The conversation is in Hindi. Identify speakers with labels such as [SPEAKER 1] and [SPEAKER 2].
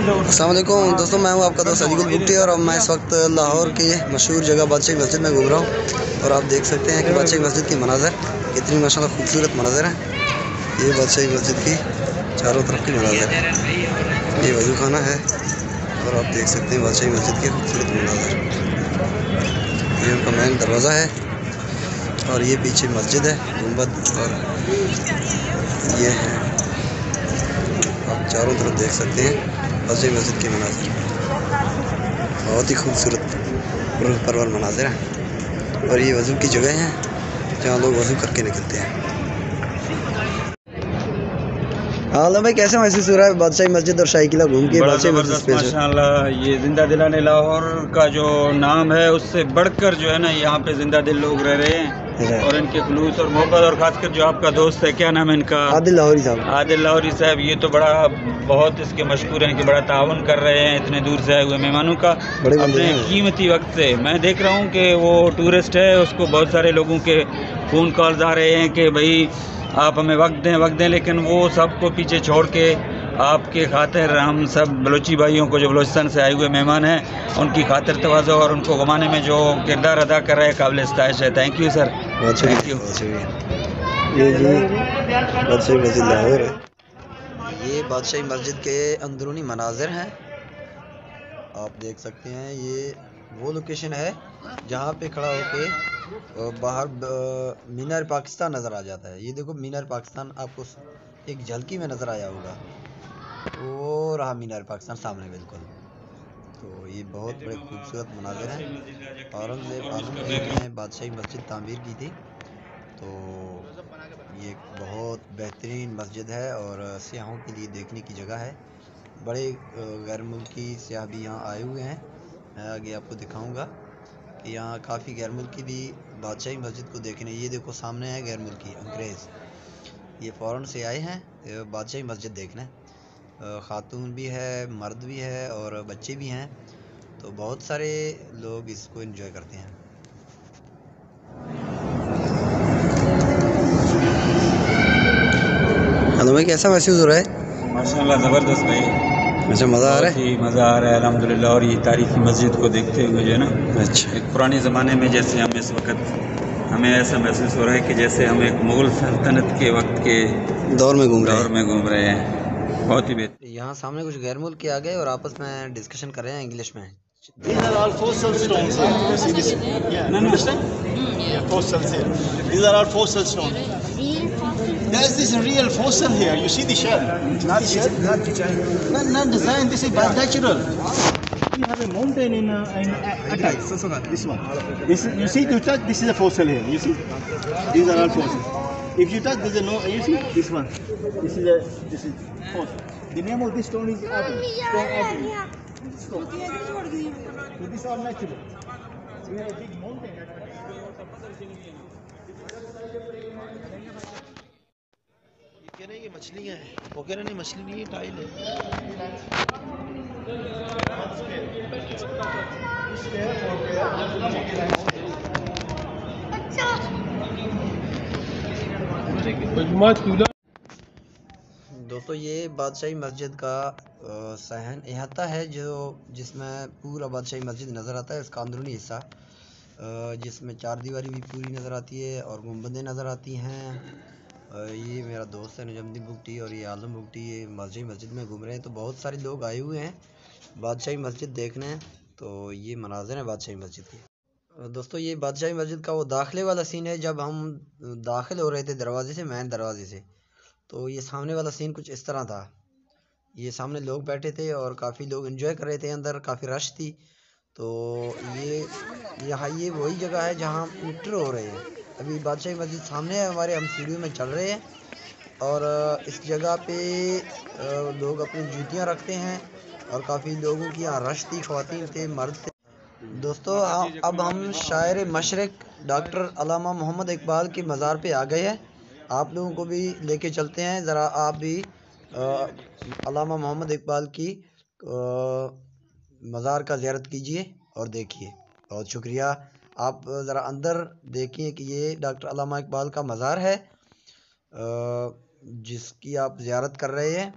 [SPEAKER 1] अस्सलाम वालेकुम दोस्तों, मैं हूं आपका दोस्त अजीकुल बुकटी और अब मैं इस वक्त लाहौर की मशहूर जगह बादशाही मस्जिद में घूम रहा हूं। और आप देख सकते हैं कि बादशाही मस्जिद की मनाज़र कितनी माशाल्लाह खूबसूरत मनाज़र हैं। ये बादशाही मस्जिद की चारों तरफ की मनाज़र है। ये वज़ू खाना है और आप देख सकते हैं बादशाही मस्जिद के खूबसूरत मनाज़र। ये उनका मेन दरवाज़ा है और ये पीछे मस्जिद है गुंबद, और ये है आप चारों तरफ देख सकते हैं बादशाही मस्जिद के मनाज़र। बहुत ही खूबसूरत परवल मनाज़र हैं और ये वज़ू की जगह है जहाँ लोग वज़ू करके निकलते हैं। हाँ भाई, कैसे महसूस हो रहा है बादशाही मस्जिद और शाही किला घूम के? बादशाही मस्जिद
[SPEAKER 2] माशाल्लाह, ये जिंदा दिलाने लाहौर का जो नाम है उससे बढ़कर जो है ना, यहाँ पे जिंदा दिल लोग रह रहे हैं और इनके खलूस और मोहब्बत, और खासकर जो आपका दोस्त है, क्या नाम है इनका?
[SPEAKER 1] आदिल लाहौरी साहब।
[SPEAKER 2] आदिल लाहौरी साहब, ये तो बहुत इसके मशहूर हैं कि बड़ा ताउन कर रहे हैं इतने दूर से आए हुए मेहमानों का अपने कीमती वक्त से। मैं देख रहा हूँ कि वो टूरिस्ट है, उसको बहुत सारे लोगों के फ़ोन कॉल्स आ रहे हैं कि भाई आप हमें वक्त दें, लेकिन वो सबको पीछे छोड़ के आपके खातिर हम सब बलोची भाइयों को, जो बलोचिस्तान से आए हुए मेहमान हैं, उनकी खातिर तवाज़ो और उनको घुमाने में जो किरदार अदा कर रहे हैं काबिल इस्ताइश है। Thank you sir, thank you.
[SPEAKER 1] ये जी बादशाही मस्जिद लाहौर है। ये बादशाही मस्जिद के अंदरूनी मनाज़िर हैं, आप देख सकते हैं। ये वो लोकेशन है जहाँ पे खड़ा होके बाहर मीनार पाकिस्तान नज़र आ जाता है। ये देखो मीनार पाकिस्तान आपको एक झलकी में नज़र आया होगा, वो रहा मीनार पाकिस्तान सामने बिल्कुल। तो ये बहुत बड़े खूबसूरत मनाज़िर हैं। औरंगज़ेब आज़म ने बादशाही मस्जिद तामीर की थी, तो ये एक बहुत बेहतरीन मस्जिद है और सियाहों के लिए देखने की जगह है। बड़े गैर मुल्की सियाह भी यहाँ आए हुए हैं। मैं आगे आपको दिखाऊंगा कि यहाँ काफ़ी गैर मुल्की भी बादशाही मस्जिद को देखने। ये देखो सामने है गैर मुल्की अंग्रेज़, ये फ़ौरन से आए हैं बादशाही मस्जिद देखने। ख़ातून भी है, मर्द भी है और बच्चे भी हैं, तो बहुत सारे लोग इसको एंजॉय करते हैं। हेलो भाई, कैसा महसूस हो रहा है?
[SPEAKER 2] माशाल्लाह ज़बरदस्त भाई,
[SPEAKER 1] अच्छा मज़ा आ रहा है?
[SPEAKER 2] मज़ा आ रहा है अल्हम्दुलिल्लाह। और ये तारीख़ी मस्जिद को देखते हुए जो है ना,
[SPEAKER 1] अच्छा,
[SPEAKER 2] एक पुराने ज़माने में जैसे हम इस वक्त हमें ऐसा महसूस हो रहा है कि जैसे हम एक मुग़ल सल्तनत के वक्त के
[SPEAKER 1] दौर में घूम रहे
[SPEAKER 2] हैं। बहुत ही बेहतर।
[SPEAKER 1] यहाँ सामने कुछ गैर मुल्क के आ गए और आपस में डिस्कशन कर रहे हैं इंग्लिश में।
[SPEAKER 3] These are all fossil stones here. You see this? Yeah, you understand? Yeah, fossils here. These are all fossil stones. There's this real fossil here. You see the shell? Not shell, not design. Not design. This is natural. We have a mountain in Atay. This one. This you see, you touch. This is a fossil here. You see? These are all fossils. If you touch, there's a no. You see this one? This is fossil. The name of this stone is Abu. Stone Abu. So these are natural. We have a big mountain. ये कह रहे हैं ये मछलियाँ हैं, वो कह रहे नहीं मछली नहीं है, टाइल है।
[SPEAKER 1] दोस्तों, ये बादशाही मस्जिद का सहन अहाता है जिसमें पूरा बादशाही मस्जिद नज़र आता है। इसका अंदरूनी हिस्सा जिसमें चार दीवारी भी पूरी नज़र आती है और गुंबदें नज़र आती हैं। ये मेरा दोस्त है नजमुद्दीन बुगटी और ये आलम बुगटी, ये बादशाही मस्जिद में घूम रहे हैं। तो बहुत सारे लोग आए हुए हैं बादशाही मस्जिद देखने। तो ये मनाज़िर हैं बादशाही मस्जिद के। दोस्तों, ये बादशाही मस्जिद का वो दाखिले वाला सीन है जब हम दाखिल हो रहे थे दरवाजे से, मेन दरवाजे से। तो ये सामने वाला सीन कुछ इस तरह था। ये सामने लोग बैठे थे और काफ़ी लोग एंजॉय कर रहे थे, अंदर काफ़ी रश थी। तो ये वही जगह है जहाँ हम इंटर हो रहे हैं। अभी बादशाही मस्जिद सामने है हमारे, हम सीढ़ियों में चढ़ रहे हैं और इस जगह पे लोग अपनी जूतियाँ रखते हैं और काफ़ी लोगों की यहाँ रश थी, ख़वातीन थे, मर्द थे। दोस्तों, अब हम शायर मशरिक़ डॉक्टर अल्लामा मोहम्मद इकबाल की मज़ार पे आ गए हैं। आप लोगों को भी लेके चलते हैं, ज़रा आप भी अल्लामा मोहम्मद इकबाल की मज़ार का ज़ियारत कीजिए और देखिए। बहुत शुक्रिया। आप ज़रा अंदर देखिए कि ये डॉक्टर अल्लामा इकबाल का मज़ार है जिसकी आप ज़ियारत कर रहे हैं।